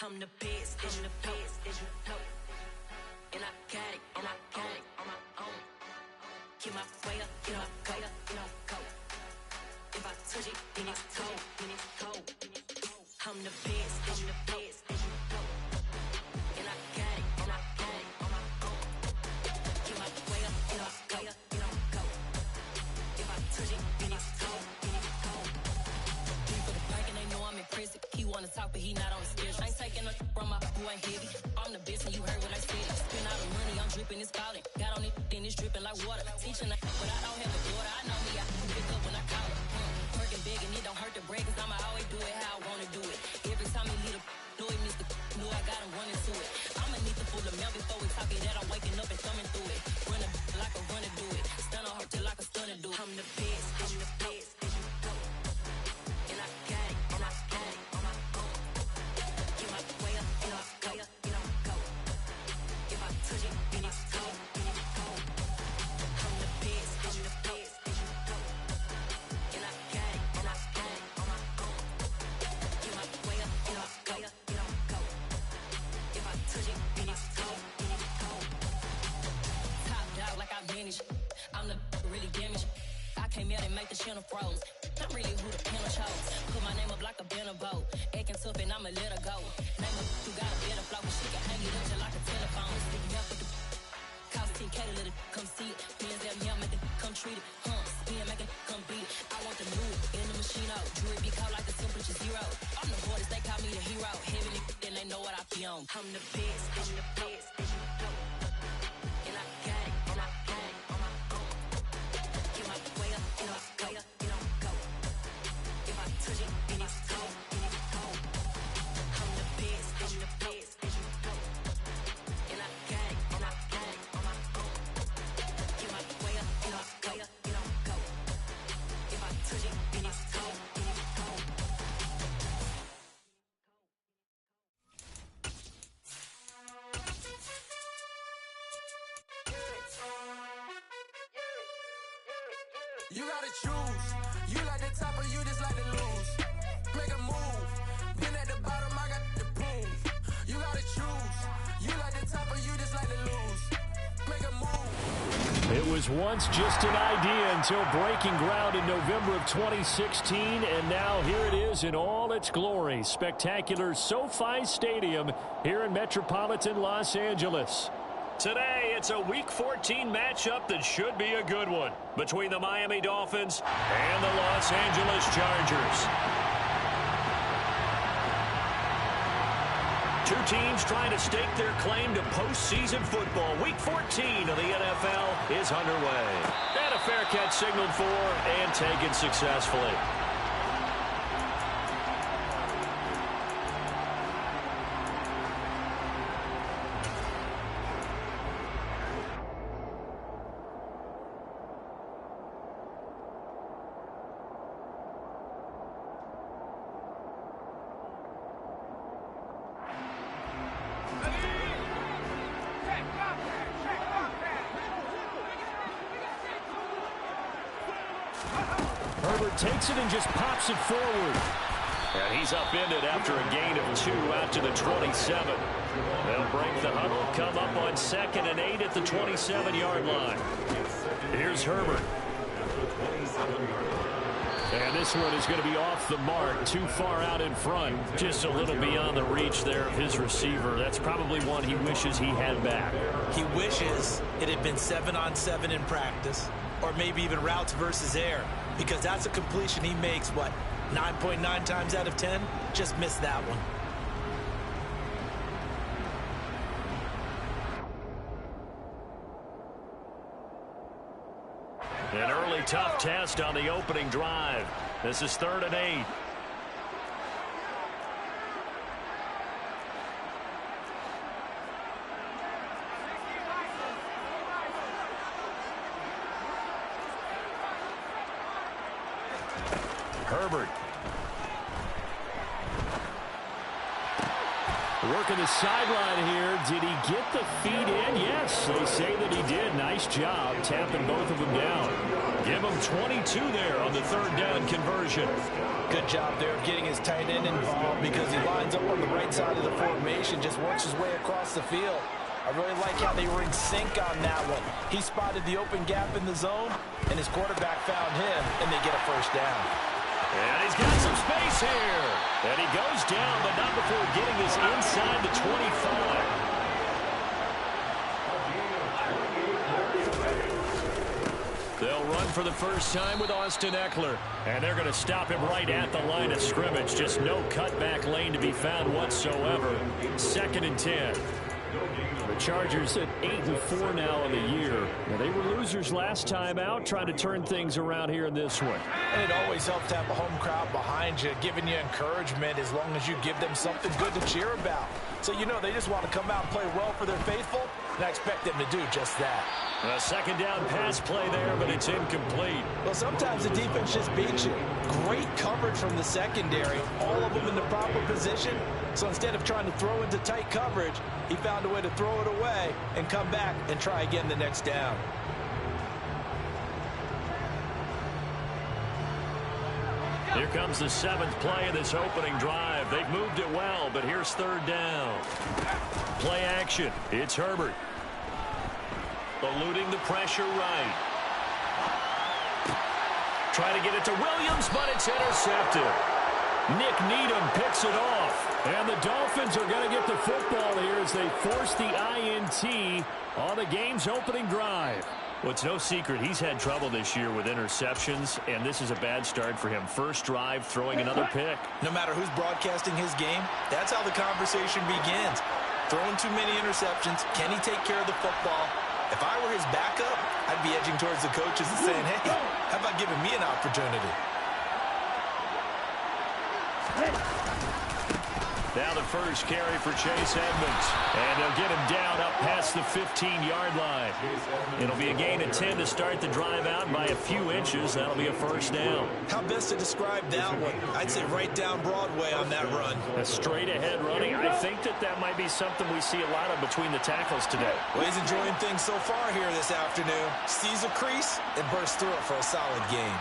I'm the best, I'm the best, and I got it, and I got it on my own. Get my way up, get my go, go. If I touch it, then it's cold, then it's cold. I'm the best, I'm the best, and I got it, and I got it on my own. Get my way up, get my go. If I touch it, then it's cold, then it's cold. For the bank and they know I'm in prison. He wanna talk, but he not on the schedule. I ain't taking no from my who ain't heavy. I'm the best, and you heard what I said. Spend all the money, I'm dripping, it's falling. Got on it, then it's dripping like water. Teaching but I don't have a daughter. I know me, I can pick up when I call it. Working big, and it don't hurt to break, cause I'ma always do it how I wanna do it. Every time he leave the know it, Mr. Knew I got him running to it. I'ma need the full of milk before we talk it that I'm waking up and thumbing through it. Run like a runner do it. Stun on her till like a stunner do it. I'm the best, I'm the best, and I got it, and I got it on my own. Get my way up, and I go. If I touch it, then it's cold, then it's cold. I'm the best, I'm the best, and I got it, and I got it on my own. Get my way up, and I go. If I touch it, then it's cold, then it's cold. Top dog like I manage. I'm the really damaged. I came out and make the channel froze. I'm really who the panel chose. Put my name up like a banner boat. Acting tough and I'ma let her go. Name her who got a better flow, but she can hang it up just like a telephone. Sticking up with the cost 10K to let it come see it. Hands down here, make it come treat it. Spin, make it come beat it. I want the new in the machine out. Jewelry be caught like the temperature zero. I'm the hardest, they call me the hero. Heaven then they know what I be on. I'm the best, I'm the best, and I got it, and I got it on my own. Get my way up, and I go. If I touch it, then it's cold, then it's cold. I'm the best, I'm the best, and I got it, and I got it on my own. Get my way up, and I go. If I touch it, then it's cold, then it's cold. You gotta choose. You like the top or you just like to lose. Make a move. Been at the bottom, I got the proof. You gotta choose. You like the top or you just like to lose. Make a move. It was once just an idea until breaking ground in November of 2016, and now here it is in all its glory. Spectacular SoFi Stadium here in metropolitan Los Angeles. Today, it's a Week 14 matchup that should be a good one between the Miami Dolphins and the Los Angeles Chargers. Two teams trying to stake their claim to postseason football. Week 14 of the NFL is underway. And a fair catch signaled for and taken successfully. Herbert takes it and just pops it forward. And he's upended after a gain of 2 out to the 27. They'll break the huddle, come up on 2nd and 8 at the 27-yard line. Here's Herbert. And this one is going to be off the mark, too far out in front. Just a little beyond the reach there of his receiver. That's probably one he wishes he had back. He wishes it had been 7-on-7 in practice, or maybe even routes versus air, because that's a completion he makes, 9.9 times out of 10? Just missed that one. An early tough test on the opening drive. This is 3rd and 8. Herbert. Working the sideline here. Did he get the feet in? Yes, they say that he did. Nice job tapping both of them down. Give him 22 there on the 3rd down conversion. Good job there of getting his tight end involved because he lines up on the right side of the formation, just works his way across the field. I really like how they were in sync on that one. He spotted the open gap in the zone, and his quarterback found him, and they get a first down. And he's got some space here. And he goes down, but not before getting this inside the 25. They'll run for the first time with Austin Ekeler. And they're going to stop him right at the line of scrimmage. Just no cutback lane to be found whatsoever. 2nd and 10. The Chargers at 8-4 now in the year. Well, they were losers last time out, trying to turn things around here in this one. And it always helps to have a home crowd behind you, giving you encouragement as long as you give them something good to cheer about. So you know they just want to come out and play well for their faithful, and I expect them to do just that. A 2nd down pass play there, but it's incomplete. Well, sometimes the defense just beats you. Great coverage from the secondary, all of them in the proper position. So instead of trying to throw into tight coverage, he found a way to throw it away and come back and try again the next down. Here comes the 7th play of this opening drive. They've moved it well, but here's 3rd down. Play action. It's Herbert. Eluding the pressure right. Trying to get it to Williams, but it's intercepted. Nick Needham picks it off. And the Dolphins are going to get the football here as they force the INT on the game's opening drive. Well, it's no secret he's had trouble this year with interceptions, and this is a bad start for him. First drive, throwing another pick. No matter who's broadcasting his game, that's how the conversation begins. Throwing too many interceptions, can he take care of the football? If I were his backup, I'd be edging towards the coaches and saying, hey, how about giving me an opportunity? Now the first carry for Chase Edmonds. And they'll get him down up past the 15-yard line. It'll be a gain of 10 to start the drive out by a few inches. That'll be a first down. How best to describe that one? I'd say right down Broadway on that run. A straight-ahead running. I think that might be something we see a lot of between the tackles today. Well, he's enjoying things so far here this afternoon. Sees a crease and bursts through it for a solid gain.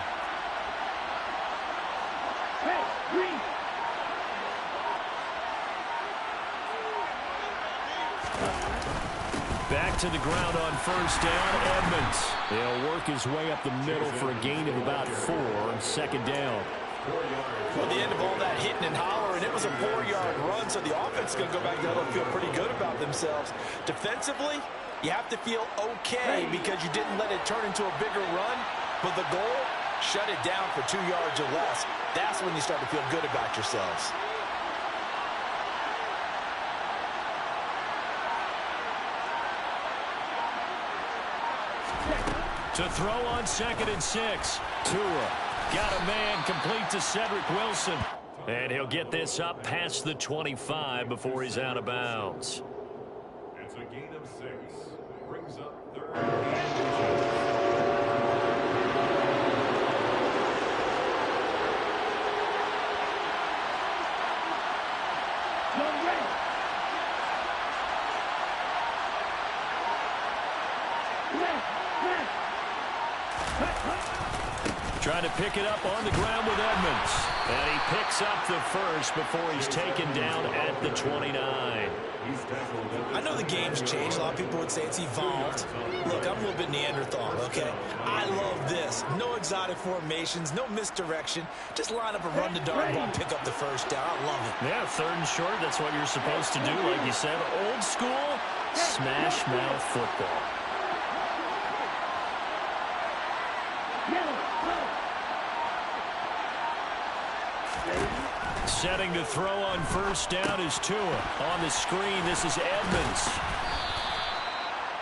Back to the ground on first down, Edmonds. He'll work his way up the middle for a gain of about 4 on 2nd down. Well, the end of all that hitting and hollering, it was a 4-yard run, so the offense is going to go back there and feel pretty good about themselves. Defensively, you have to feel okay because you didn't let it turn into a bigger run, but the goal, shut it down for 2 yards or less. That's when you start to feel good about yourselves. To throw on 2nd and 6. Tua got a man complete to Cedric Wilson. And he'll get this up past the 25 before he's out of bounds. It's a gain of 6. Brings up 3rd. Trying to pick it up on the ground with Edmonds. And he picks up the first before he's taken down at the 29. I know the game's changed. A lot of people would say it's evolved. Look, I'm a little bit Neanderthal, okay? I love this. No exotic formations, no misdirection. Just line up and run the darn ball, pick up the first down. I love it. Yeah, 3rd and short. That's what you're supposed to do. Like you said, old school, smash mouth football. Setting to throw on first down is Tua. On the screen, this is Edmonds.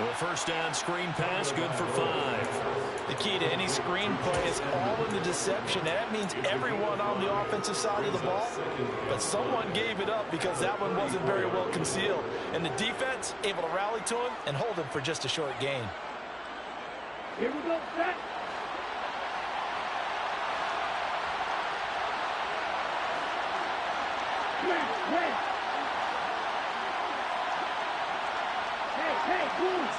Well, first down screen pass, good for 5. The key to any screen play is all in the deception. And that means everyone on the offensive side of the ball. But someone gave it up because that one wasn't very well concealed. And the defense able to rally to him and hold him for just a short gain. Here we go, set. Hey, please.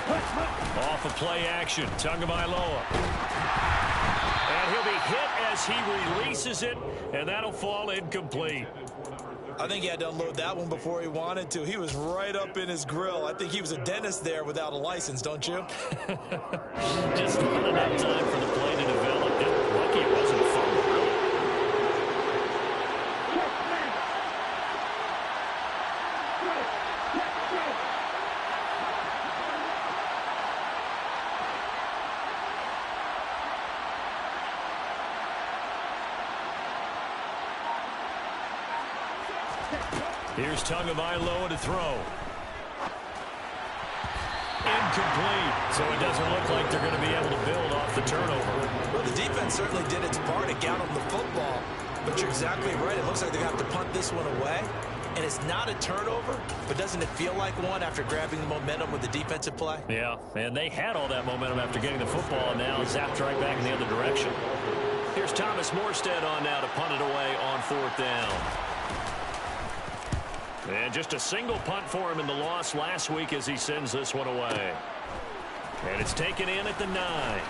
Cut. Off of play action, Tagovailoa. And he'll be hit as he releases it, and that'll fall incomplete. I think he had to unload that one before he wanted to. He was right up in his grill. I think he was a dentist there without a license, don't you? Just not enough time for the play to develop. Lucky it wasn't a fumble, really. Here's Tagovailoa to throw. Incomplete. So it doesn't look like they're going to be able to build off the turnover. Well, the defense certainly did its part to get on the football. But you're exactly right. It looks like they're going to have to punt this one away. And it's not a turnover, but doesn't it feel like one after grabbing the momentum with the defensive play? Yeah, and they had all that momentum after getting the football, and now zapped right back in the other direction. Here's Thomas Morstead on now to punt it away on 4th down. And just a single punt for him in the loss last week as he sends this one away. And it's taken in at the 9.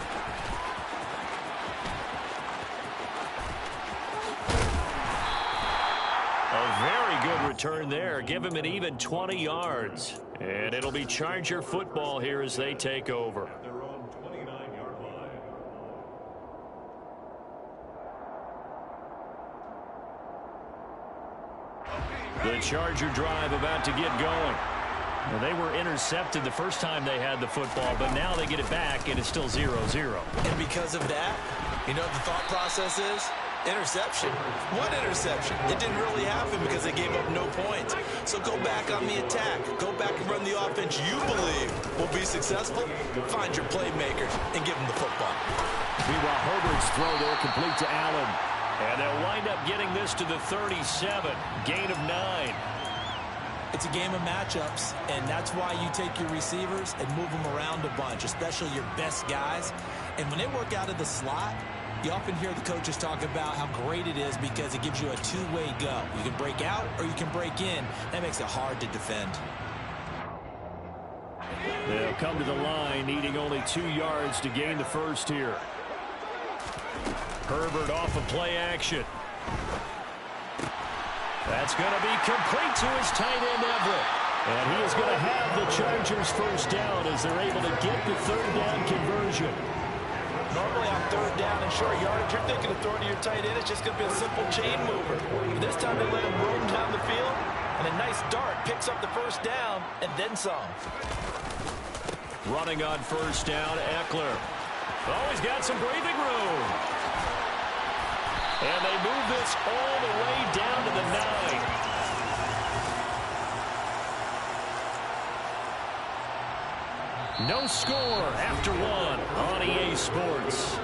A very good return there. Give him an even 20 yards. And it'll be Charger football here as they take over. Their own 29-yard line. The Charger drive about to get going. Well, they were intercepted the first time they had the football, but now they get it back, and it's still 0-0. And because of that, you know what the thought process is? Interception. What interception? It didn't really happen because they gave up no points. So go back on the attack. Go back and run the offense you believe will be successful. Find your playmakers and give them the football. Meanwhile, Herbert's throw there complete to Allen. And they'll wind up getting this to the 37. Gain of 9. It's a game of matchups, and that's why you take your receivers and move them around a bunch, especially your best guys. And when they work out of the slot, you often hear the coaches talk about how great it is because it gives you a two-way go. You can break out or you can break in. That makes it hard to defend. They'll come to the line, needing only 2 yards to gain the first here. Herbert off of play action. That's going to be complete to his tight end, Everett. And he is going to have the Chargers first down as they're able to get the 3rd down conversion. Normally on 3rd down and short yardage, you're thinking of throwing to your tight end. It's just going to be a simple chain mover. This time they let him roam down the field, and a nice dart picks up the first down and then some. Running on 1st down, Eckler. Oh, he's got some breathing room. And they move this all the way down to the 9. No score after 1 on EA Sports.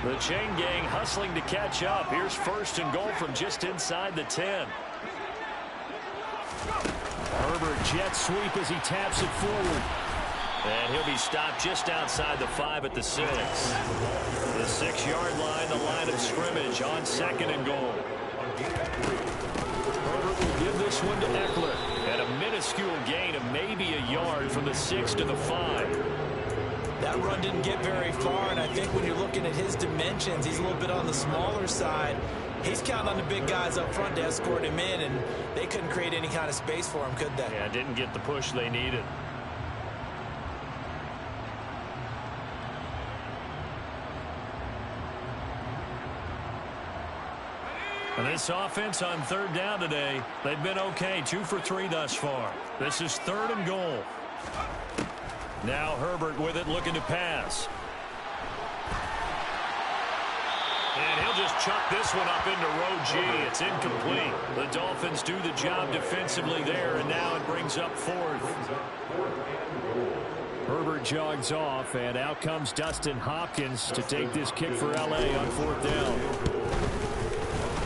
The chain gang hustling to catch up. Here's 1st and goal from just inside the 10. Herbert jet sweep as he taps it forward. And he'll be stopped just outside the 5 at the 6. The 6-yard line, the line of scrimmage on 2nd and goal. Herbert will give this one to Eckler. And a minuscule gain of maybe a yard from the 6 to the 5. That run didn't get very far, and I think when you're looking at his dimensions, he's a little bit on the smaller side. He's counting on the big guys up front to escort him in, and they couldn't create any kind of space for him, could they? Yeah, didn't get the push they needed. And this offense on 3rd down today, they've been okay, 2 for 3 thus far. This is 3rd and goal. Now Herbert with it, looking to pass. And he'll just chuck this one up into row G. It's incomplete. The Dolphins do the job defensively there, and now it brings up 4th. Herbert jogs off, and out comes Dustin Hopkins to take this kick for L.A. on 4th down.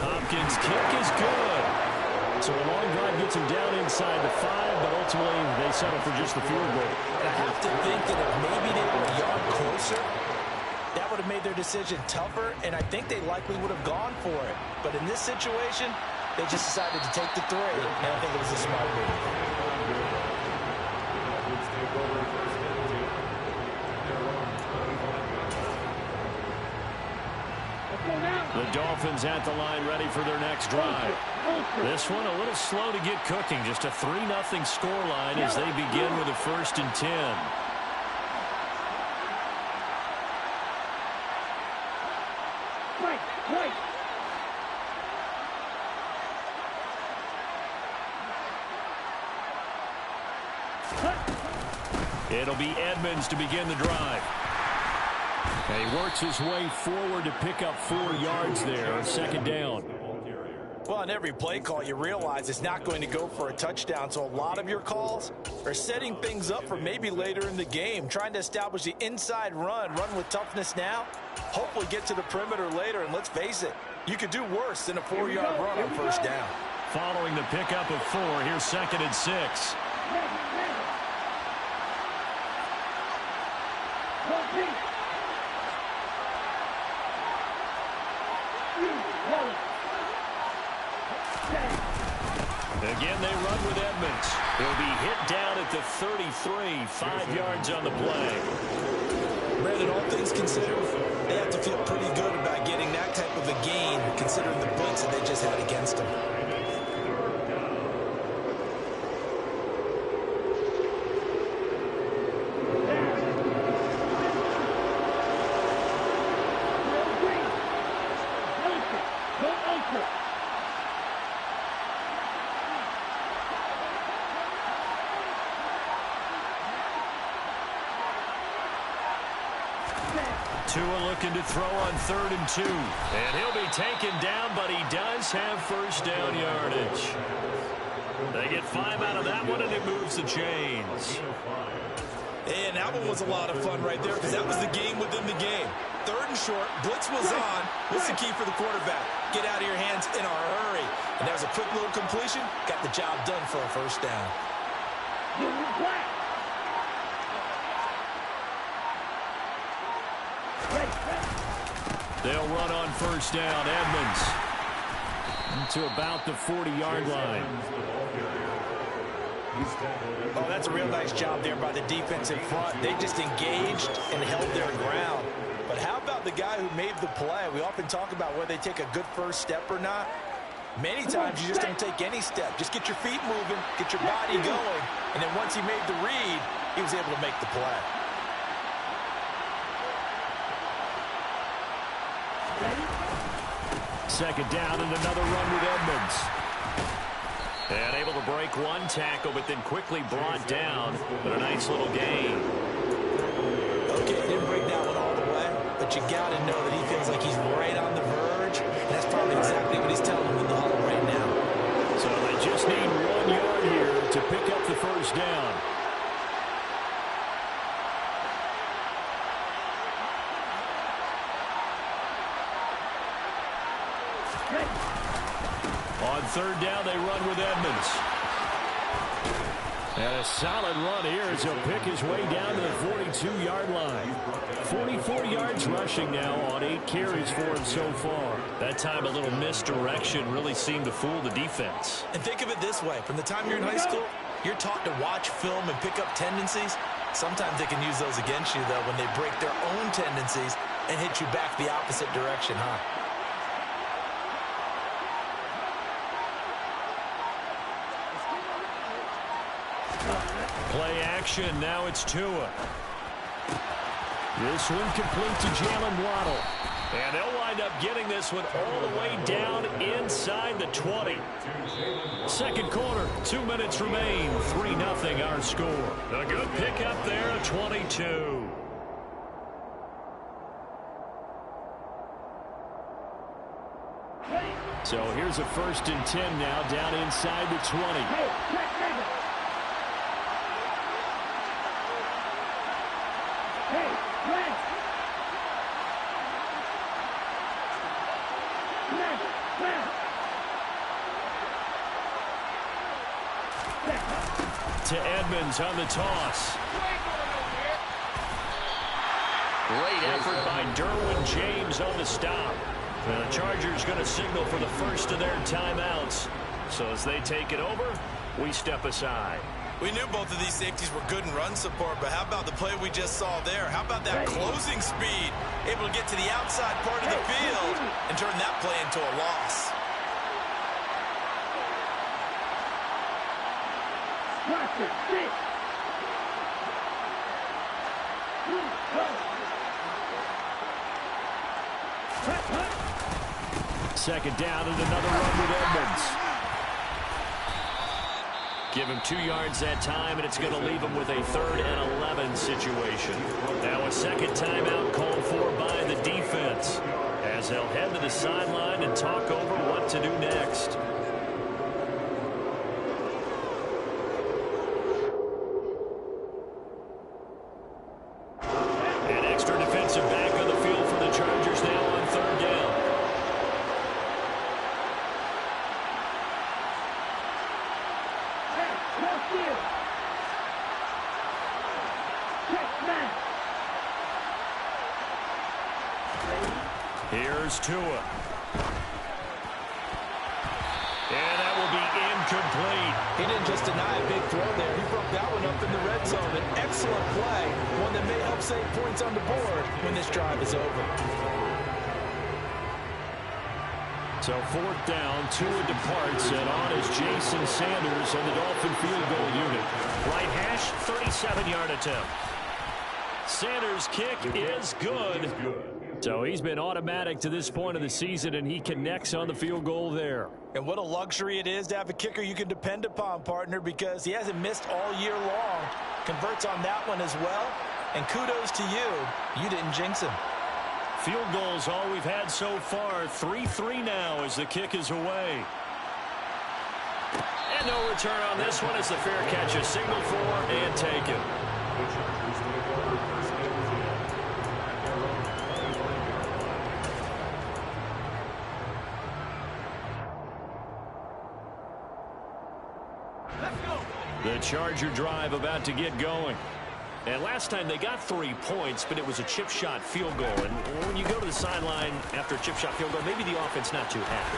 Hopkins' kick is good. So a long drive gets them down inside the 5, but ultimately they settle for just the field goal. And I have to think that if maybe they were a yard closer, that would have made their decision tougher, and I think they likely would have gone for it. But in this situation, they just decided to take the 3, and I think it was a smart move. The Dolphins at the line ready for their next drive. This one a little slow to get cooking. Just a 3-0 scoreline as they begin with a 1st and 10. It'll be Edmonds to begin the drive. And he works his way forward to pick up 4 yards there on 2nd down. Well, on every play call, you realize it's not going to go for a touchdown, so a lot of your calls are setting things up for maybe later in the game, trying to establish the inside run with toughness now, hopefully get to the perimeter later, and let's face it, you could do worse than a 4-yard run on 1st down. Following the pickup of 4, here's 2nd and 6. Again, they run with Edmonds. He'll be hit down at the 33, 5 yards on the play. Brandon, all things considered, they have to feel pretty good about getting that type of a gain, considering the blitz that they just had against them. Tua looking to throw on 3rd and 2. And he'll be taken down, but he does have 1st down yardage. They get 5 out of that one, and it moves the chains. And that one was a lot of fun right there because that was the game within the game. 3rd and short, blitz was on. What's the key for the quarterback? Get out of your hands in a hurry. And that was a quick little completion. Got the job done for a 1st down. They'll run on 1st down. Edmonds to about the 40-yard line. Oh, that's a real nice job there by the defense in front. They just engaged and held their ground. But how about the guy who made the play? We often talk about whether they take a good first step or not. Many times you just don't take any step. Just get your feet moving, get your body going, and then once he made the read, he was able to make the play. Second down and another run with Edmonds. And able to break one tackle, but then quickly brought down. But a nice little gain. Okay, didn't break that one all the way, but you got to know that he feels like he's right on the verge. And that's probably exactly what he's telling him in the huddle right now. So they just need 1 yard here to pick up the 1st down. On 3rd down, they run with Edmonds. And a solid run here as he'll pick his way down to the 42-yard line. 44 yards rushing now on 8 carries for him so far. That time a little misdirection really seemed to fool the defense. And think of it this way. From the time you're in high school, you're taught to watch film and pick up tendencies. Sometimes they can use those against you, though, when they break their own tendencies and hit you back the opposite direction, huh? Play action, now it's Tua. This one complete to Jalen Waddle. And they'll wind up getting this one all the way down inside the 20. Second quarter, 2 minutes remain. 3-0 our score. A good pickup there, 22. So here's a 1st and 10 now down inside the 20. to Edmonds on the toss. Great effort by Derwin James on the stop. And the Chargers going to signal for the first of their timeouts. So as they take it over, we step aside. We knew both of these safeties were good in run support, but how about the play we just saw there? How about that closing speed? Able to get to the outside part of the field and turn that play into a loss. Second down and another run with Edmonds. Give him 2 yards that time, and it's going to leave him with a 3rd and 11 situation. Now a second timeout called for by the defense, as they'll head to the sideline and talk over what to do next. An extra defensive back on the field for the Chargers now on 3rd down. Here's Tua. And that will be incomplete. He didn't just deny a big throw there. He broke that one up in the red zone. An excellent play, one that may help save points on the board when this drive is over. So 4th down, Tua departs, and on is Jason Sanders on the Dolphin field goal unit. Right hash, 37-yard attempt. Sanders' kick is good. So he's been automatic to this point of the season, and he connects on the field goal there. And what a luxury it is to have a kicker you can depend upon, partner, because he hasn't missed all year long. Converts on that one as well. And kudos to you. You didn't jinx him. Field goals all we've had so far. 3-3 now as the kick is away. And no return on this one as the fair catch is signaled for and taken. The Charger drive about to get going. And last time they got 3 points, but it was a chip shot field goal. And when you go to the sideline after a chip shot field goal, maybe the offense not too happy.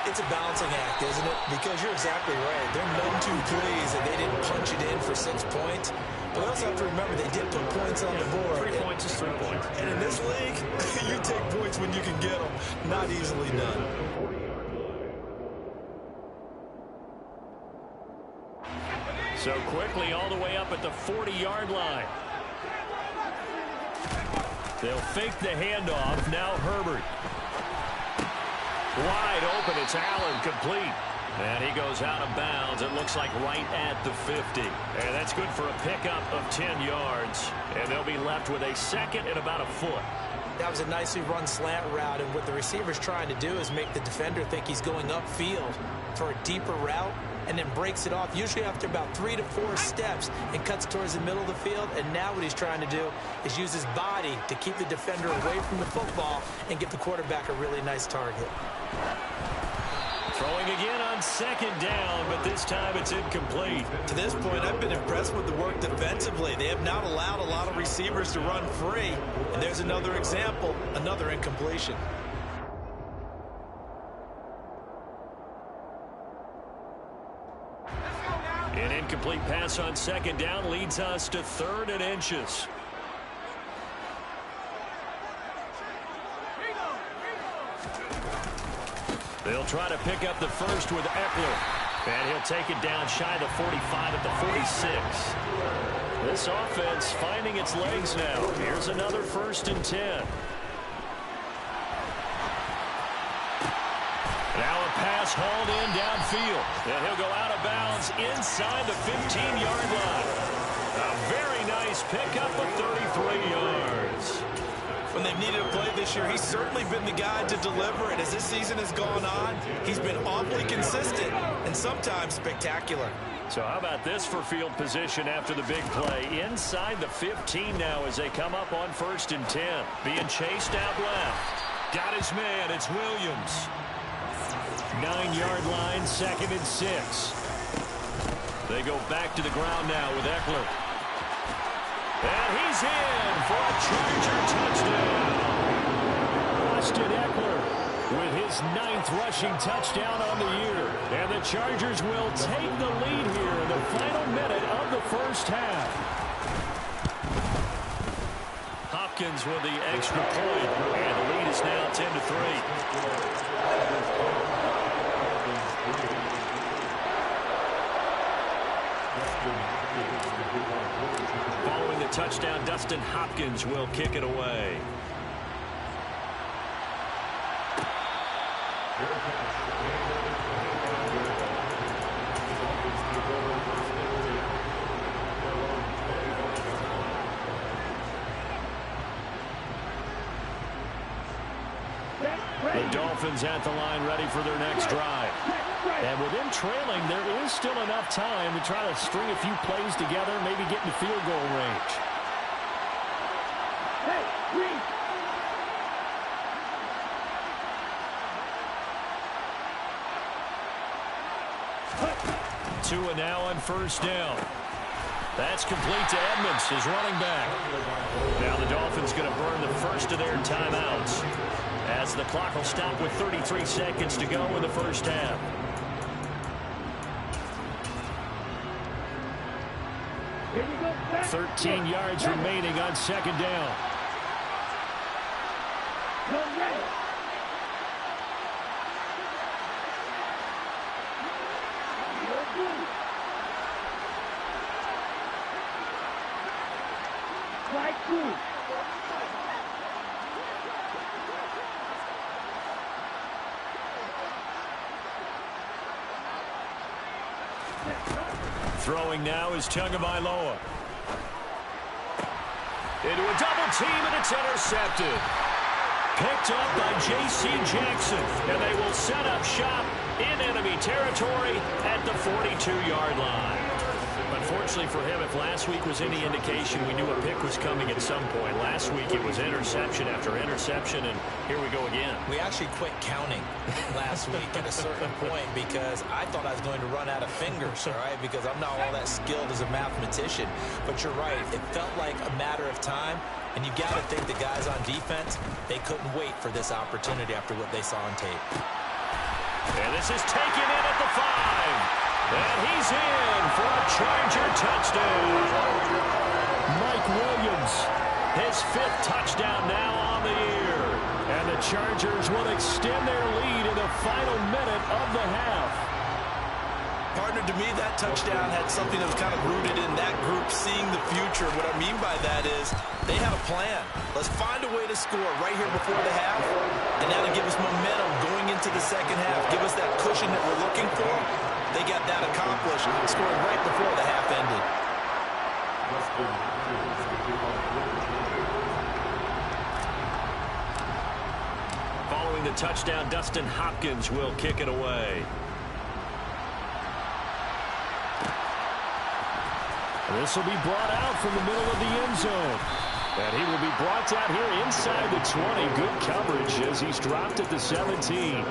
It's a balancing act, isn't it? Because you're exactly right. They're none too pleased that they didn't punch it in for 6 points. But we also have to remember they did put points on the board. 3 points is 3 points. And in this league, you take points when you can get them. Not easily done. So quickly all the way up at the 40-yard line. They'll fake the handoff. Now Herbert. Wide open. It's Allen, complete. And he goes out of bounds. It looks like right at the 50. And that's good for a pickup of 10 yards. And they'll be left with a 2nd and about a foot. That was a nicely run slant route, and what the receiver's trying to do is make the defender think he's going upfield for a deeper route, and then breaks it off, usually after about 3 to 4 steps, and cuts towards the middle of the field. And now what he's trying to do is use his body to keep the defender away from the football and give the quarterback a really nice target. Throwing again on 2nd down, but this time it's incomplete. To this point, I've been impressed with the work defensively. They have not allowed a lot of receivers to run free. And there's another example, another incompletion. An incomplete pass on 2nd down leads us to 3rd and inches. They'll try to pick up the first with Eckler. And he'll take it down shy of the 45 at the 46. This offense finding its legs now. Here's another 1st and 10. Now a pass hauled in downfield. And he'll go out of bounds inside the 15-yard line. A very nice pickup of 33 yards. When they've needed a play this year, he's certainly been the guy to deliver it. As this season has gone on, he's been awfully consistent and sometimes spectacular. So how about this for field position after the big play? Inside the 15 now as they come up on 1st and 10. Being chased out left. Got his man. It's Williams. 9-yard line, 2nd and 6. They go back to the ground now with Eckler. And he's in for a Charger touchdown. Austin Eckler with his 9th rushing touchdown on the year. And the Chargers will take the lead here in the final minute of the first half. Hopkins with the extra point. And the lead is now 10-3. Following the touchdown, Dustin Hopkins will kick it away. The Dolphins at the line ready for their next drive. And with them trailing, there is still enough time to try to string a few plays together, maybe get in field goal range. Tua now on first down. That's complete to Edmonds, his running back. Now the Dolphins going to burn the first of their timeouts, as the clock will stop with 33 seconds to go in the first half. Here we go. 13 yards remaining on second down. Throwing now is Tagovailoa. Into a double team, and it's intercepted. Picked up by J.C. Jackson, and they will set up shop in enemy territory at the 42-yard line. Unfortunately for him, if last week was any indication, we knew a pick was coming at some point. Last week it was interception after interception, and here we go again. We actually quit counting last week at a certain point because I thought I was going to run out of fingers, all right, because I'm not all that skilled as a mathematician. But you're right. It felt like a matter of time, and you've got to think the guys on defense, they couldn't wait for this opportunity after what they saw on tape. And this is taken in at the 5. And he's in for a Charger touchdown. Mike Williams, his 5th touchdown now on the year. And the Chargers will extend their lead in the final minute of the half. Partner, to me, that touchdown had something that was kind of rooted in that group seeing the future. What I mean by that is they had a plan. Let's find a way to score right here before the half, and that'll give us momentum going into the second half, give us that cushion that we're looking for. They got that accomplished, scoring right before the half ended. Following the touchdown, Dustin Hopkins will kick it away. This will be brought out from the middle of the end zone. And he will be brought out here inside the 20. Good coverage as he's dropped at the 17.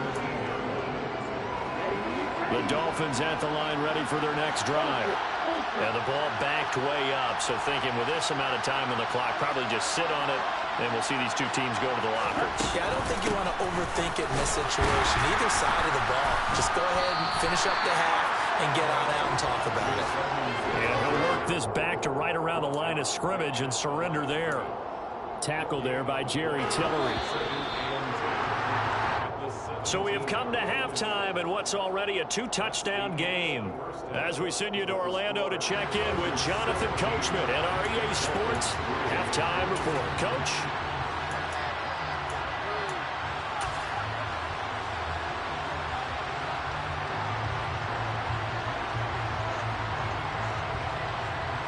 The Dolphins at the line ready for their next drive. And the ball backed way up. So thinking with this amount of time on the clock, probably just sit on it, and we'll see these two teams go to the lockers. Yeah, I don't think you want to overthink it in this situation. Either side of the ball. Just go ahead and finish up the half and get on out and talk about it. And he'll work this back to right around the line of scrimmage and surrender there. Tackle there by Jerry Tillery. So we have come to halftime in what's already a 2-touchdown game. As we send you to Orlando to check in with Jonathan Coachman at our EA Sports Halftime Report. Coach?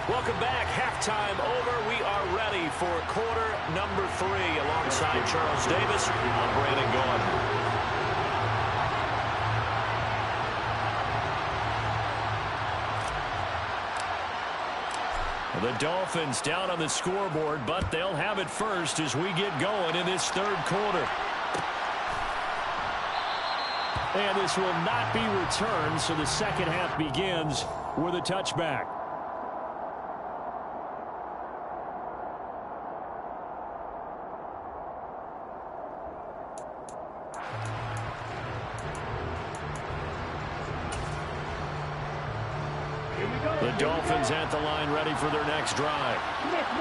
Welcome back. Halftime over. We are ready for quarter number 3. Alongside Charles Davis, I'm Brandon Gaudin. The Dolphins down on the scoreboard, but they'll have it first as we get going in this third quarter. And this will not be returned, so the second half begins with a touchback. The Dolphins at the line, ready for their next drive.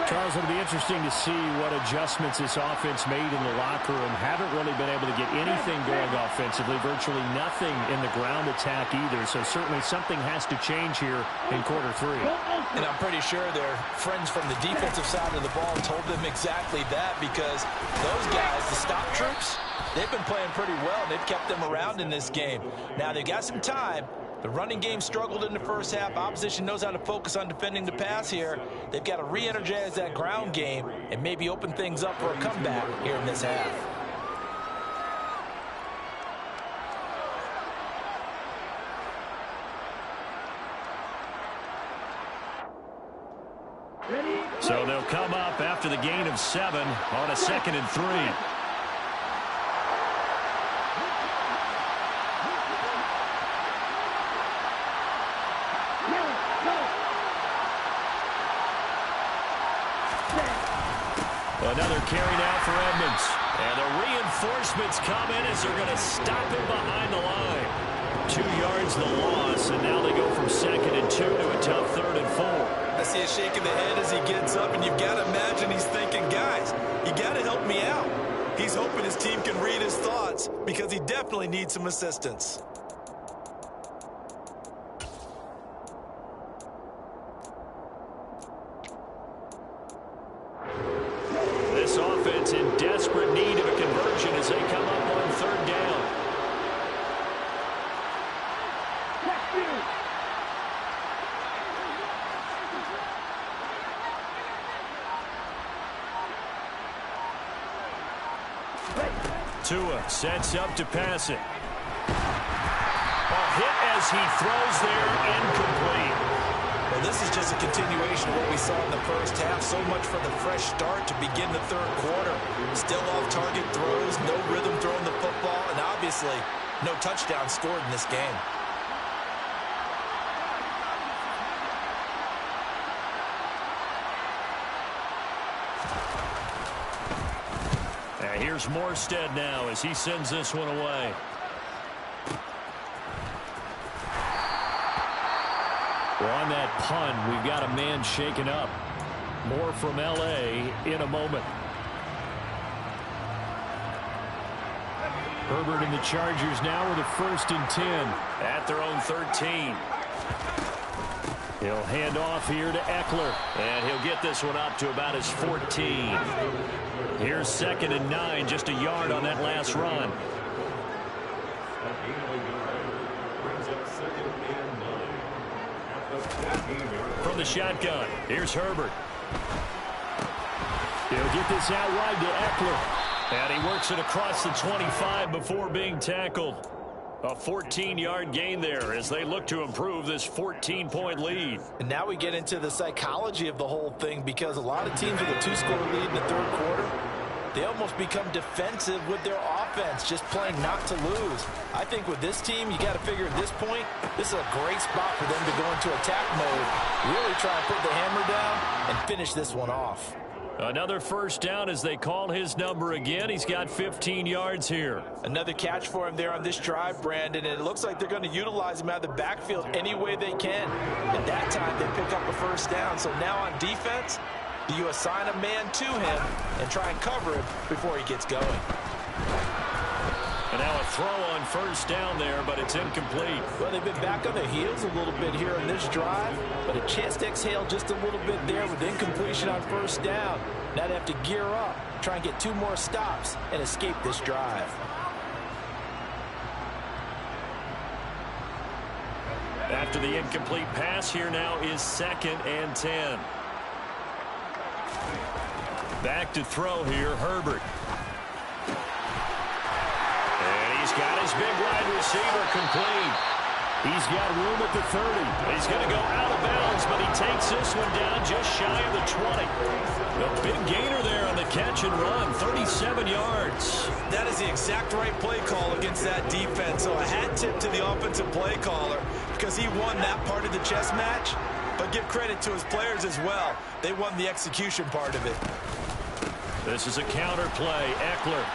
Charles, it'll be interesting to see what adjustments this offense made in the locker room. Haven't really been able to get anything going offensively, virtually nothing in the ground attack either. So certainly something has to change here in quarter three. And I'm pretty sure their friends from the defensive side of the ball told them exactly that, because those guys, the stop troops, they've been playing pretty well. They've kept them around in this game. Now they've got some time. The running game struggled in the first half. Opposition knows how to focus on defending the pass here. They've got to re-energize that ground game and maybe open things up for a comeback here in this half. So they'll come up after the gain of 7 on a 2nd and 3. Another carry now for Edmonds. And the reinforcements come in as they're going to stop him behind the line. 2 yards the loss, and now they go from 2nd and 2 to a tough 3rd and 4. I see a shake of the head as he gets up, and you've got to imagine he's thinking, guys, you got to help me out. He's hoping his team can read his thoughts, because he definitely needs some assistance. This offense in desperate need of a conversion as they come up on 3rd down. Tua sets up to pass it. A hit as he throws there, incomplete. Well, this is just a continuation of what we saw in the first half. So much for the fresh start to begin the 3rd quarter. Still off-target throws, no rhythm throwing the football, and obviously no touchdown scored in this game. Here's Morstead now as he sends this one away. Well, on that punt, we've got a man shaken up. More from L.A. in a moment. Herbert and the Chargers now with a 1st and 10 at their own 13. He'll hand off here to Eckler, and he'll get this one up to about his 14. Here's 2nd and 9, just a yard on that last run. From the shotgun, here's Herbert. He'll get this out wide to Eckler, and he works it across the 25 before being tackled. A 14-yard gain there as they look to improve this 14-point lead. And now we get into the psychology of the whole thing, because a lot of teams with a 2-score lead in the 3rd quarter, they almost become defensive with their offense, just playing not to lose. I think with this team, you got to figure at this point, this is a great spot for them to go into attack mode, really try and put the hammer down and finish this one off. Another 1st down as they call his number again. He's got 15 yards here. Another catch for him there on this drive, Brandon, and it looks like they're going to utilize him out of the backfield any way they can. At that time, they pick up a 1st down. So now on defense, do you assign a man to him and try and cover him before he gets going? And now a throw on 1st down there, but it's incomplete. Well, they've been back on their heels a little bit here on this drive, but a chance to exhale just a little bit there with incompletion on 1st down. Now they have to gear up, try and get 2 more stops and escape this drive. After the incomplete pass, here now is 2nd and 10. Back to throw here, Herbert. He's got his big wide receiver complete. He's got room at the 30. He's going to go out of bounds, but he takes this one down just shy of the 20. A big gainer there on the catch and run, 37 yards. That is the exact right play call against that defense. So a hat tip to the offensive play caller because he won that part of the chess match. But give credit to his players as well. They won the execution part of it. This is a counter play. Eckler.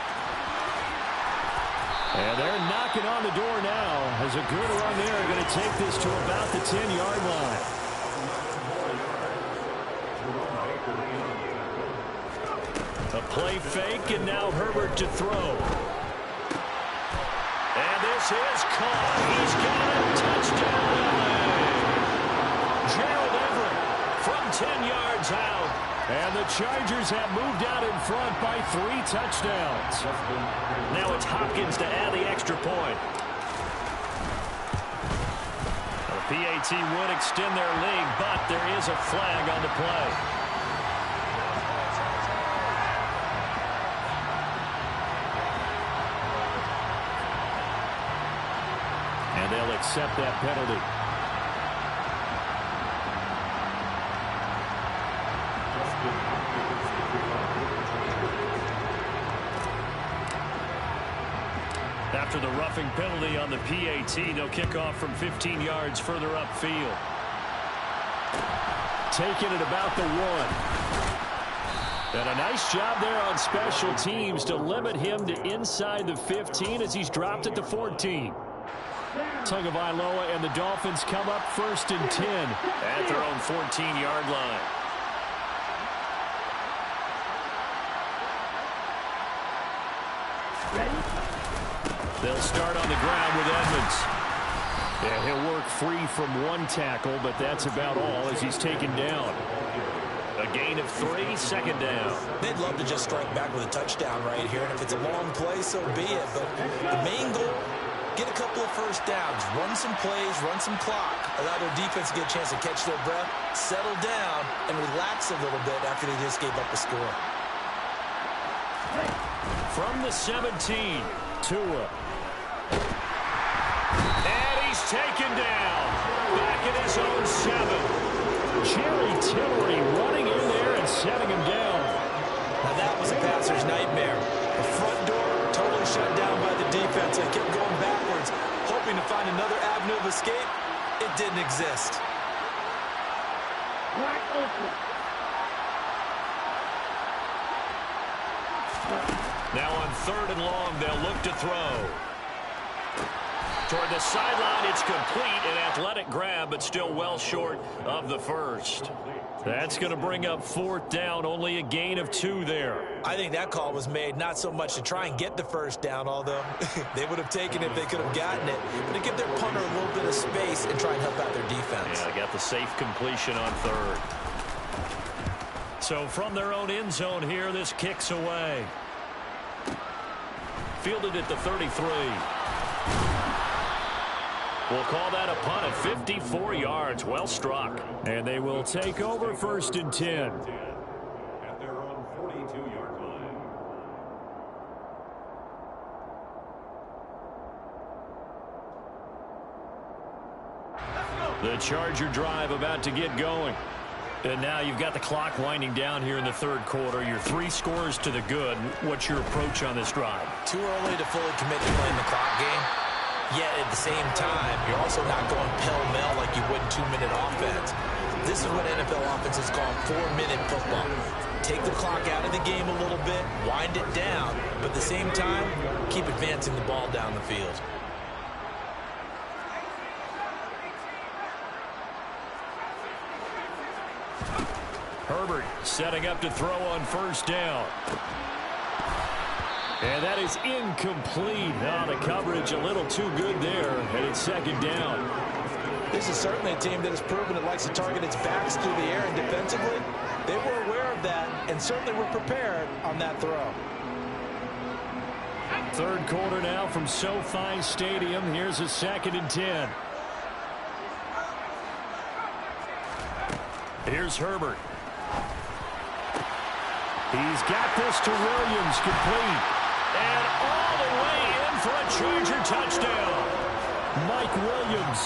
And they're knocking on the door now as a good run there. Going to take this to about the 10-yard line. A play fake, and now Herbert to throw. And this is caught. He's got a touchdown. Gerald Everett from 10 yards out. And the Chargers have moved out in front by 3 touchdowns. Now it's Hopkins to add the extra point. The PAT would extend their lead, but there is a flag on the play. And they'll accept that penalty. After the roughing penalty on the PAT, they'll kick off from 15 yards further upfield. Taking it about the 1. And a nice job there on special teams to limit him to inside the 15 as he's dropped at the 14. Tagovailoa and the Dolphins come up 1st and 10 at their own 14-yard line. They'll start on the ground with Edmonds. Yeah, he'll work free from 1 tackle, but that's about all as he's taken down. A gain of 3, 2nd down. They'd love to just strike back with a touchdown right here, and if it's a long play, so be it. But the main goal, get a couple of first downs, run some plays, run some clock, allow their defense to get a chance to catch their breath, settle down, and relax a little bit after they just gave up a score. From the 17, Tua. And he's taken down. Back at his own 7. Jerry Tillery running in there and setting him down. Now that was a passer's nightmare. The front door totally shut down by the defense. They kept going backwards, hoping to find another avenue of escape. It didn't exist. Wide open. Now on 3rd and long, they'll look to throw. Toward the sideline, it's complete. An athletic grab, but still well short of the first. That's going to bring up 4th down. Only a gain of 2 there. I think that call was made not so much to try and get the first down, although they would have taken it if they could have gotten it, but to give their punter a little bit of space and try and help out their defense. Yeah, they got the safe completion on 3rd. So from their own end zone here, this kicks away. Fielded at the 33. We'll call that a punt of 54 yards. Well struck. And they will take over 1st and 10. At their own 42-yard line. The Charger drive about to get going. And now you've got the clock winding down here in the 3rd quarter. You're 3 scores to the good. What's your approach on this drive? Too early to fully commit to playing the clock game. Yet at the same time, you're also not going pell-mell like you would in 2-minute offense. This is what NFL offenses call 4-minute football. Take the clock out of the game a little bit, wind it down, but at the same time, keep advancing the ball down the field. Herbert setting up to throw on 1st down. And that is incomplete. Now the coverage a little too good there, and it's 2nd down. This is certainly a team that has proven it likes to target its backs through the air, and defensively, they were aware of that and certainly were prepared on that throw. 3rd quarter now from SoFi Stadium. Here's a 2nd and 10. Here's Herbert. He's got this to Williams, complete. And all the way in for a Charger touchdown. Mike Williams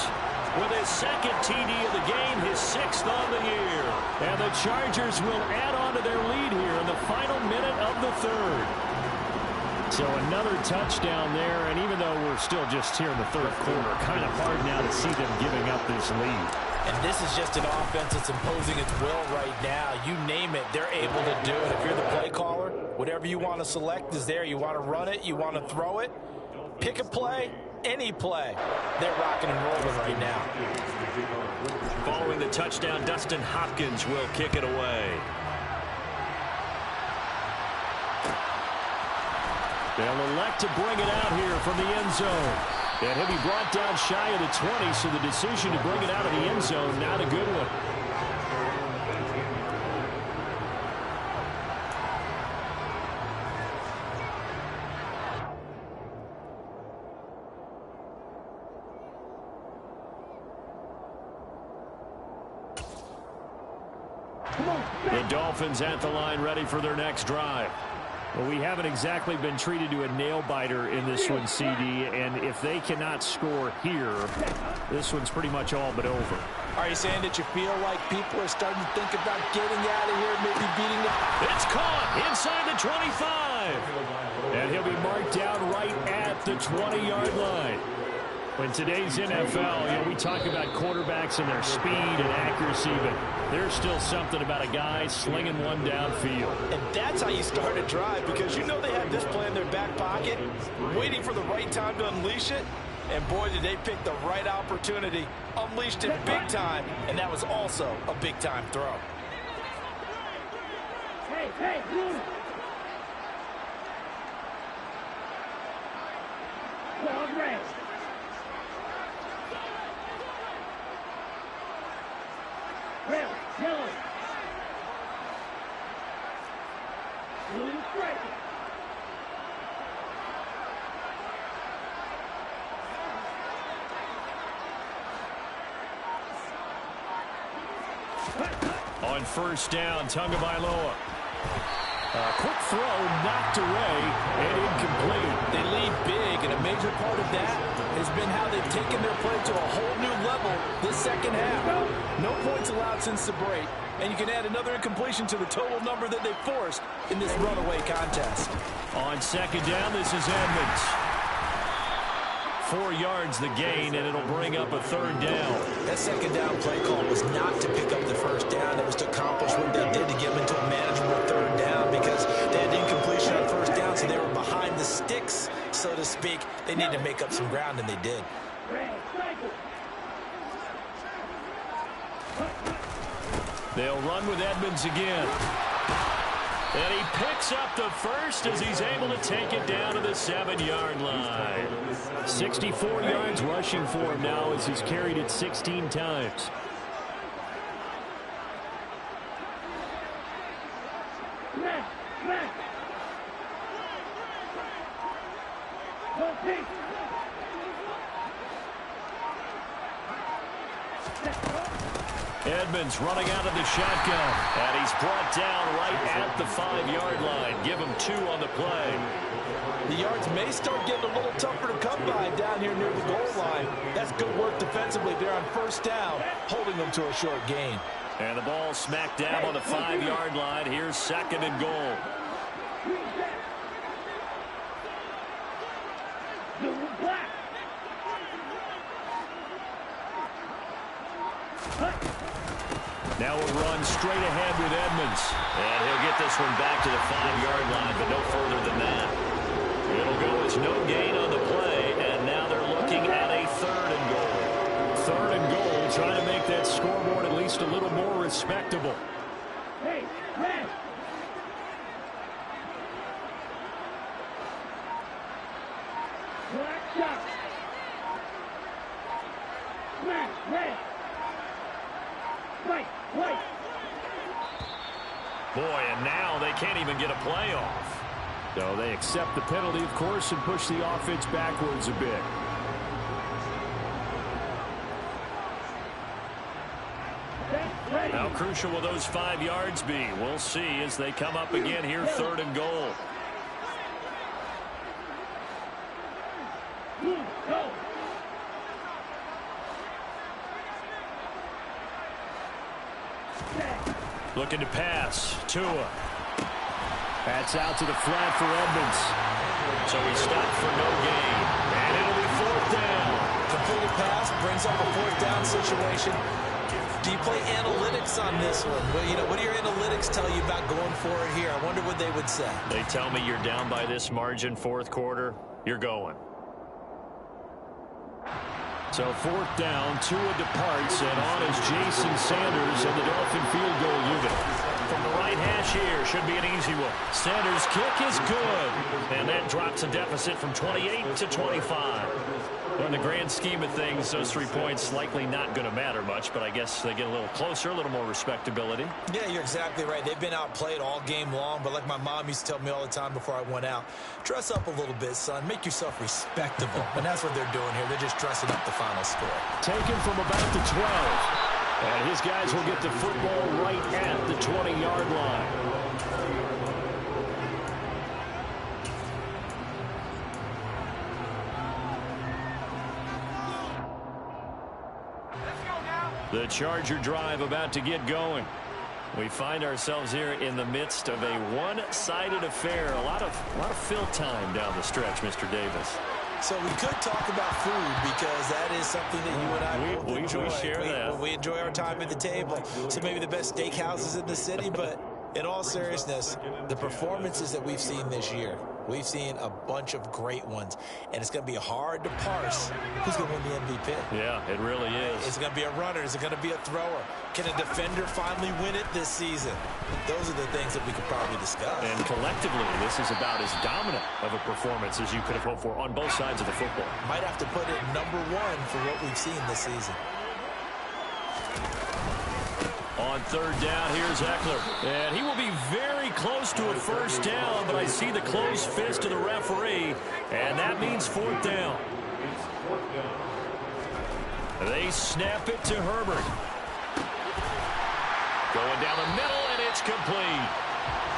with his 2nd TD of the game, his 6th on the year. And the Chargers will add on to their lead here in the final minute of the 3rd. So another touchdown there, and even though we're still just here in the third quarter, kind of hard now to see them giving up this lead. And this is just an offense that's imposing its will right now. You name it, they're able to do it. If you're the play caller, whatever you want to select is there. You want to run it, you want to throw it, pick a play, any play. They're rocking and rolling right now. Following the touchdown, Dustin Hopkins will kick it away. They'll elect to bring it out here from the end zone. And he'll be brought down shy of the 20, so the decision to bring it out of the end zone, not a good one. The Dolphins at the line, ready for their next drive. Well, we haven't exactly been treated to a nail-biter in this one, CD, and if they cannot score here, this one's pretty much all but over. Are you saying that you feel like people are starting to think about getting out of here, maybe beating the... It's caught inside the 25. And he'll be marked down right at the 20-yard line. In today's NFL, we talk about quarterbacks and their speed and accuracy, but there's still something about a guy slinging one downfield. And that's how you start a drive, because you know they have this play in their back pocket, waiting for the right time to unleash it. And boy, did they pick the right opportunity, unleashed it big time, and that was also a big-time throw. Hey, move. Dog rest. Red, yellow. Blue stripe. On first down, Tagovailoa. Quick throw, knocked away, and incomplete. They lead big, and a major part of that has been how they've taken their play to a whole new level this second half. No points allowed since the break, and you can add another incompletion to the total number that they forced in this runaway contest. On second down, this is Edmonds. 4 yards the gain, and it'll bring up a third down. That second down play call was not to pick up the first down. It was to accomplish what they did to get them into a manageable third down, because they had incompletion on first down, so they were behind the sticks, so to speak. They needed to make up some ground, and they did. They'll run with Edmonds again. And he picks up the first as he's able to take it down to the 7-yard line. 64 yards rushing for him now as he's carried it 16 times. Edmonds running out of the shotgun, and he's brought down right at the 5-yard line. Give him 2 on the play. The yards may start getting a little tougher to come by down here near the goal line. That's good work defensively there on first down, holding them to a short gain. And the ball smacked down on the 5-yard line. Here's second and goal. Now we'll run straight ahead with Edmonds. And he'll get this one back to the 5-yard line, but no further than that. It'll go as no gain on the play, and now they're looking at a third and goal. Third and goal, trying to make that scoreboard at least a little more respectable. Hey, red. Black shot. Smash, red. White. Boy, and now they can't even get a play off. So they accept the penalty, of course, and push the offense backwards a bit. How crucial will those 5 yards be? We'll see as they come up again here, third and goal. Looking to pass. Tua. That's out to the flat for Edmonds. So he stopped for no gain. And it'll be 4th down. Completed pass brings up a 4th down situation. Do you play analytics on this one? Well, what do your analytics tell you about going for it here? I wonder what they would say. They tell me you're down by this margin 4th quarter. You're going. So 4th down, Tua departs, and on is Jason Sanders and the Dolphin field goal unit. From the right hash here, should be an easy one. Sanders' kick is good, and that drops a deficit from 28 to 25. Well, in the grand scheme of things, those 3 points likely not going to matter much, but I guess they get a little closer, a little more respectability. Yeah, you're exactly right. They've been outplayed all game long, but like my mom used to tell me all the time before I went out, dress up a little bit, son. Make yourself respectable. And that's what they're doing here. They're just dressing up the final score. Taken from about the 12. And his guys will get the football right at the 20-yard line. The Charger drive about to get going. We find ourselves here in the midst of a one-sided affair. A lot of fill time down the stretch, Mr. Davis. So we could talk about food because that is something that you and I both enjoy. We share that. We enjoy our time at the table. So maybe the best steakhouses in the city, but in all seriousness, the performances that we've seen this year, we've seen a bunch of great ones, and it's going to be hard to parse who's going to win the MVP. Yeah, it really is. Is it going to be a runner? Is it going to be a thrower? Can a defender finally win it this season? Those are the things that we could probably discuss. And collectively, this is about as dominant of a performance as you could have hoped for on both sides of the football. Might have to put it number 1 for what we've seen this season. On 3rd down, here's Eckler. And he will be very close to a 1st down, but I see the closed fist of the referee, and that means 4th down. They snap it to Herbert. Going down the middle, and it's complete.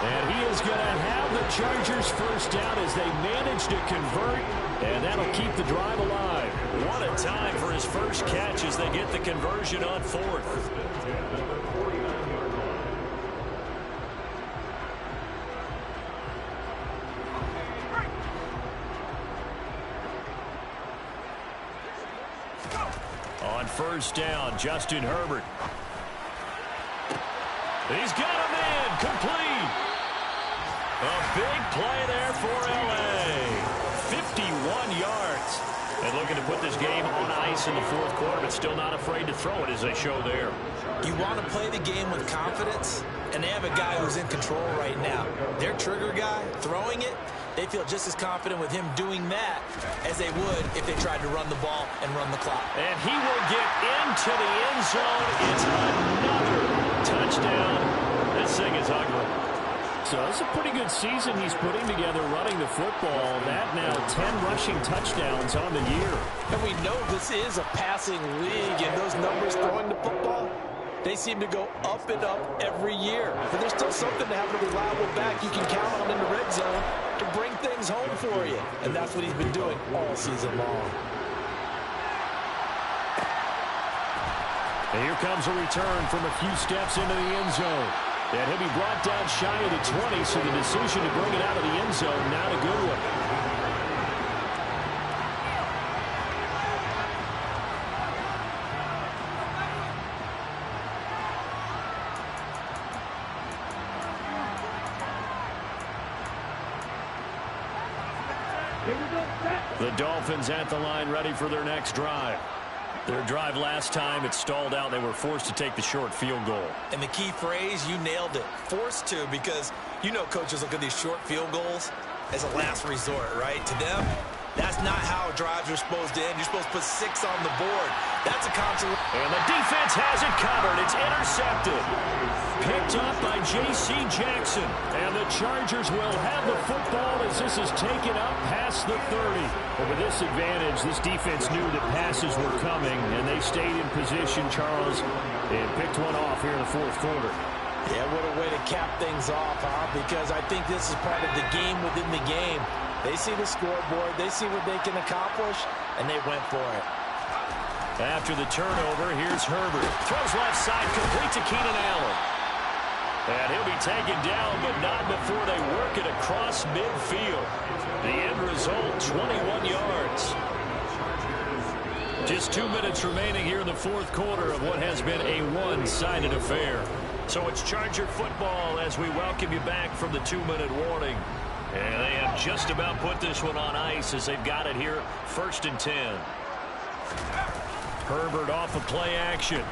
And he is going to have the Chargers 1st down as they manage to convert, and that'll keep the drive alive. What a time for his first catch as they get the conversion on 4th. On 1st down, Justin Herbert. He's got him in, complete. A big play there for L.A. 51 yards. And looking to put this game on ice in the 4th quarter, but still not afraid to throw it as they show there. You want to play the game with confidence, and they have a guy who's in control right now. Their trigger guy, throwing it, they feel just as confident with him doing that as they would if they tried to run the ball and run the clock. And he will get into the end zone. It's another touchdown. This thing is ugly. So it's a pretty good season he's putting together running the football. That now 10 rushing touchdowns on the year. And we know this is a passing league, and those numbers throwing the football, they seem to go up and up every year. But there's still something to have a reliable back you can count on in the red zone to bring things home for you. And that's what he's been doing all season long. And here comes a return from a few steps into the end zone. And he'll be brought down shy of the 20, so the decision to bring it out of the end zone, not a good one. The Dolphins at the line, ready for their next drive. Their drive last time, it stalled out. They were forced to take the short field goal. And the key phrase, you nailed it. Forced to, because you know coaches look at these short field goals as a last resort, right? To them, that's not how drives are supposed to end. You're supposed to put 6 on the board. That's a constant. And the defense has it covered. It's intercepted. Picked up by J.C. Jackson. And the Chargers will have the football as this is taken up past the 30. But with this advantage, this defense knew that passes were coming, and they stayed in position, Charles, and picked one off here in the 4th quarter. Yeah, what a way to cap things off, huh? Because I think this is part of the game within the game. They see the scoreboard, they see what they can accomplish, and they went for it. After the turnover, here's Herbert. Throws left side, complete to Keenan Allen. And he'll be taken down, but not before they work it across midfield. The end result, 21 yards. Just 2 minutes remaining here in the fourth quarter of what has been a one-sided affair. So it's Charger football as we welcome you back from the 2-minute warning. And they have just about put this one on ice as they've got it here, 1st and 10. Herbert off of play action.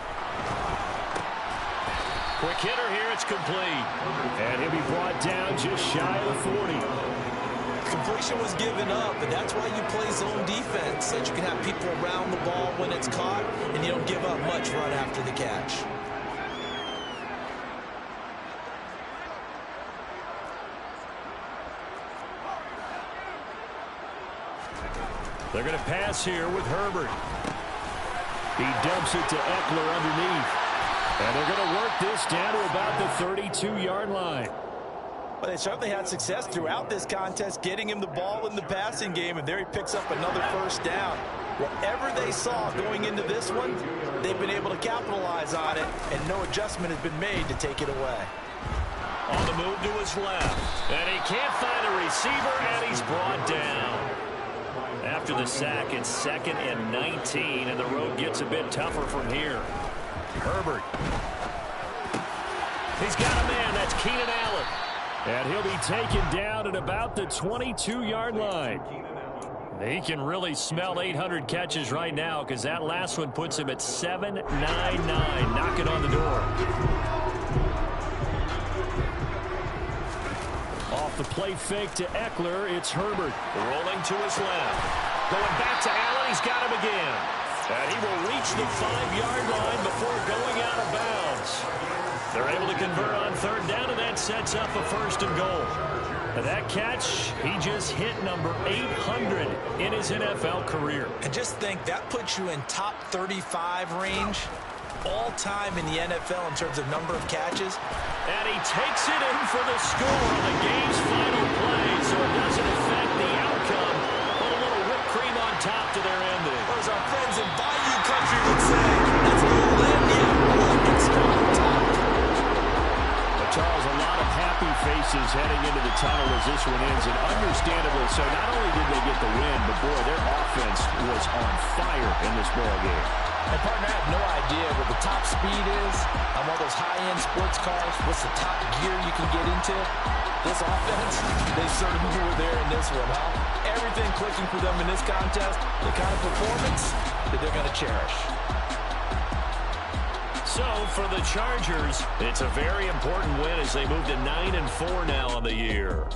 Quick hitter here, it's complete. And he'll be brought down just shy of the 40. Completion was given up, and that's why you play zone defense, so that you can have people around the ball when it's caught, and you don't give up much run after the catch. They're going to pass here with Herbert. He dumps it to Eckler underneath. And they're going to work this down to about the 32-yard line. Well, they certainly had success throughout this contest, getting him the ball in the passing game, and there he picks up another first down. Whatever they saw going into this one, they've been able to capitalize on it, and no adjustment has been made to take it away. On the move to his left. And he can't find a receiver, and he's brought down. After the sack, it's 2nd and 19, and the road gets a bit tougher from here. Herbert. He's got a man. That's Keenan Allen. And he'll be taken down at about the 22-yard line. He can really smell 800 catches right now because that last one puts him at 799, knocking on the door. Off the play fake to Eckler, it's Herbert. Rolling to his left. Going back to Allen, he's got him again. And he will reach the 5-yard line before going out of bounds. They're able to convert on 3rd down, and that sets up a 1st and goal. And that catch, he just hit number 800 in his NFL career. And just think, that puts you in top 35 range all-time in the NFL in terms of number of catches. And he takes it in for the score on the game's final play, so it doesn't affect the outcome. But a little whipped cream on top to their ending. Or as our friends in Bayou Country would say, that's a little lanyard. It's on top. Charles, a lot of happy faces heading into the tunnel as this one ends, and understandably so. Not only did they get the win, but boy, their offense was on fire in this ball game. And partner, I have no idea what the top speed is on one of those high-end sports cars. What's the top gear you can get into? This offense, they certainly were there in this one, huh? Everything clicking for them in this contest, the kind of performance that they're going to cherish. So, for the Chargers, it's a very important win as they move to 9-4 now on the year.